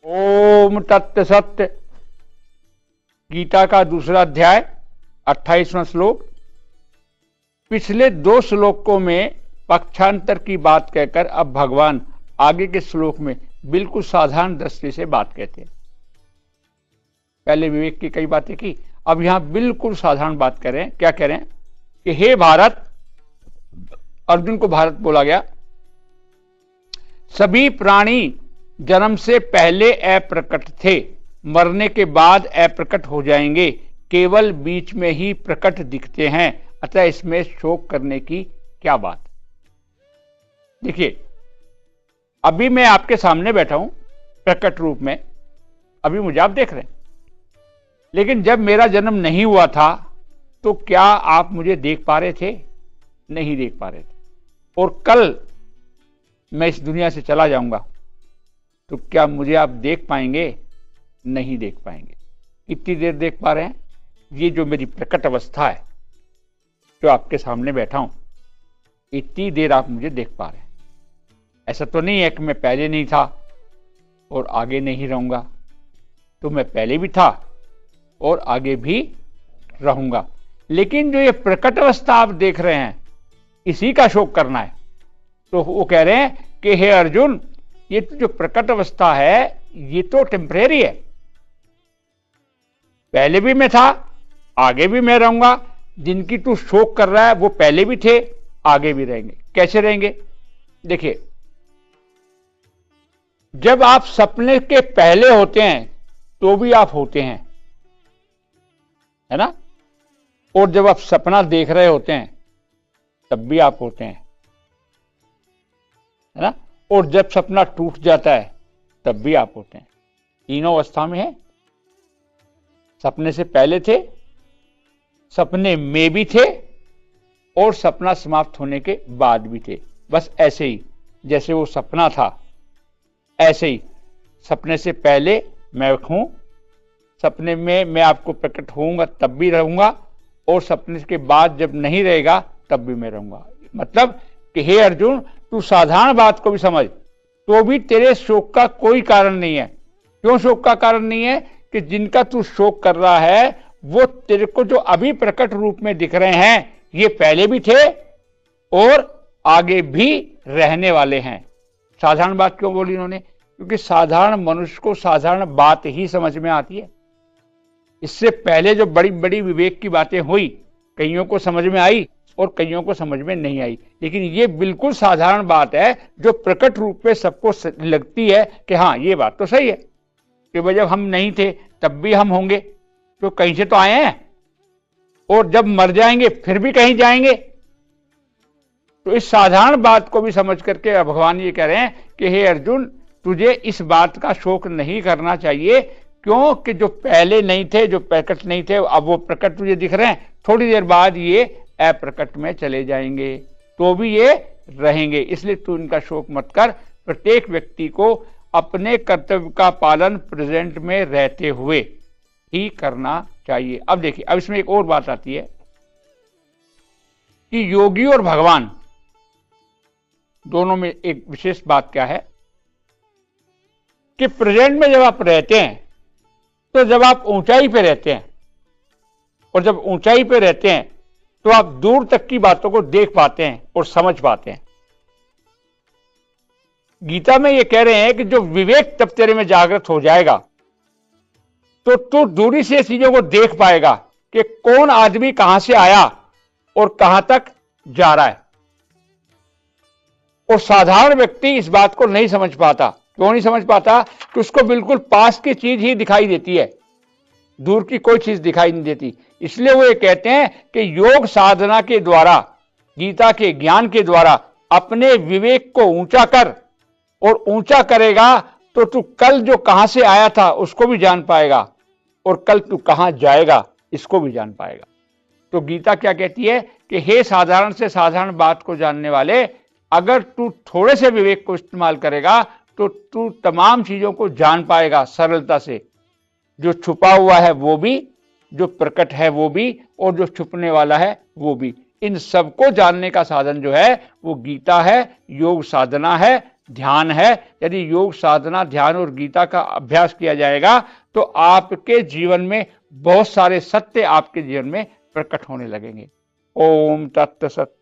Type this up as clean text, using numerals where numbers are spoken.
ओम तत्व सत्य। गीता का दूसरा अध्याय 28वां श्लोक। पिछले 2 श्लोकों में पक्षांतर की बात कहकर अब भगवान आगे के श्लोक में बिल्कुल साधारण दृष्टि से बात कहते हैं। पहले विवेक की कई बातें की, अब यहां बिल्कुल साधारण बात कर रहे हैं। क्या कह रहे हैं कि हे भारत, अर्जुन को भारत बोला गया, सभी प्राणी जन्म से पहले अप्रकट थे, मरने के बाद अप्रकट हो जाएंगे, केवल बीच में ही प्रकट दिखते हैं, अतः इसमें शोक करने की क्या बात। देखिए, अभी मैं आपके सामने बैठा हूं प्रकट रूप में, अभी मुझे आप देख रहे हैं, लेकिन जब मेरा जन्म नहीं हुआ था तो क्या आप मुझे देख पा रहे थे? नहीं देख पा रहे थे। और कल मैं इस दुनिया से चला जाऊंगा तो क्या मुझे आप देख पाएंगे? नहीं देख पाएंगे। कितनी देर देख पा रहे हैं? ये जो मेरी प्रकट अवस्था है, जो आपके सामने बैठा हूं, इतनी देर आप मुझे देख पा रहे हैं। ऐसा तो नहीं है कि मैं पहले नहीं था और आगे नहीं रहूंगा। तो मैं पहले भी था और आगे भी रहूंगा, लेकिन जो ये प्रकट अवस्था आप देख रहे हैं, इसी का शोक करना है। तो वो कह रहे हैं कि हे अर्जुन, ये जो प्रकट अवस्था है ये तो टेम्परेरी है। पहले भी मैं था, आगे भी मैं रहूंगा। जिनकी तू शोक कर रहा है वो पहले भी थे, आगे भी रहेंगे। कैसे रहेंगे? देखिए, जब आप सपने के पहले होते हैं तो भी आप होते हैं, है ना? और जब आप सपना देख रहे होते हैं तब भी आप होते हैं, है ना? और जब सपना टूट जाता है तब भी आप होते हैं। तीनों अवस्था में है। सपने से पहले थे, सपने में भी थे, और सपना समाप्त होने के बाद भी थे। बस ऐसे ही जैसे वो सपना था, ऐसे ही सपने से पहले मैं हूं, सपने में मैं आपको प्रकट होऊंगा तब भी रहूंगा, और सपने के बाद जब नहीं रहेगा तब भी मैं रहूंगा। मतलब कि हे अर्जुन, तू साधारण बात को भी समझ, तो भी तेरे शोक का कोई कारण नहीं है। क्यों शोक का कारण नहीं है? कि जिनका तू शोक कर रहा है वो तेरे को जो अभी प्रकट रूप में दिख रहे हैं, ये पहले भी थे और आगे भी रहने वाले हैं। साधारण बात क्यों बोली इन्होंने? क्योंकि साधारण मनुष्य को साधारण बात ही समझ में आती है। इससे पहले जो बड़ी बड़ी विवेक की बातें हुई, कईयों को समझ में आई और कईयों को समझ में नहीं आई, लेकिन ये बिल्कुल साधारण बात है जो प्रकट रूप में सबको लगती है कि हाँ, ये बात तो सही है कि जब हम नहीं थे तब भी हम होंगे, तो कहीं से तो आए हैं, और जब मर जाएंगे फिर भी कहीं जाएंगे। तो इस साधारण बात को भी समझ करके भगवान ये कह रहे हैं कि हे अर्जुन, तुझे इस बात का शोक नहीं करना चाहिए। क्योंकि जो पहले नहीं थे, जो प्रकट नहीं थे, अब वो प्रकट तुझे दिख रहे हैं, थोड़ी देर बाद ये अप्रकट में चले जाएंगे, तो भी ये रहेंगे। इसलिए तू इनका शोक मत कर। प्रत्येक व्यक्ति को अपने कर्तव्य का पालन प्रेजेंट में रहते हुए ही करना चाहिए। अब देखिए, अब इसमें एक और बात आती है कि योगी और भगवान दोनों में एक विशेष बात क्या है कि प्रेजेंट में जब आप रहते हैं, तो जब आप ऊंचाई पे रहते हैं, और जब ऊंचाई पे रहते हैं तो आप दूर तक की बातों को देख पाते हैं और समझ पाते हैं। गीता में ये कह रहे हैं कि जो विवेक तब तेरे में जागृत हो जाएगा तो तू दूरी से चीजों को देख पाएगा कि कौन आदमी कहां से आया और कहां तक जा रहा है। और साधारण व्यक्ति इस बात को नहीं समझ पाता। क्यों नहीं समझ पाता? कि उसको बिल्कुल पास की चीज ही दिखाई देती है, दूर की कोई चीज दिखाई नहीं देती। इसलिए वो ये कहते हैं कि योग साधना के द्वारा, गीता के ज्ञान के द्वारा अपने विवेक को ऊंचा कर, और ऊंचा करेगा तो तू कल जो कहां से आया था उसको भी जान पाएगा, और कल तू कहां जाएगा इसको भी जान पाएगा। तो गीता क्या कहती है कि हे साधारण से साधारण बात को जानने वाले, अगर तू थोड़े से विवेक को इस्तेमाल करेगा तो तू तमाम चीजों को जान पाएगा सरलता से। जो छुपा हुआ है वो भी, जो प्रकट है वो भी, और जो छुपने वाला है वो भी। इन सबको जानने का साधन जो है वो गीता है, योग साधना है, ध्यान है। यदि योग साधना, ध्यान और गीता का अभ्यास किया जाएगा तो आपके जीवन में बहुत सारे सत्य आपके जीवन में प्रकट होने लगेंगे। ओम तत्सत।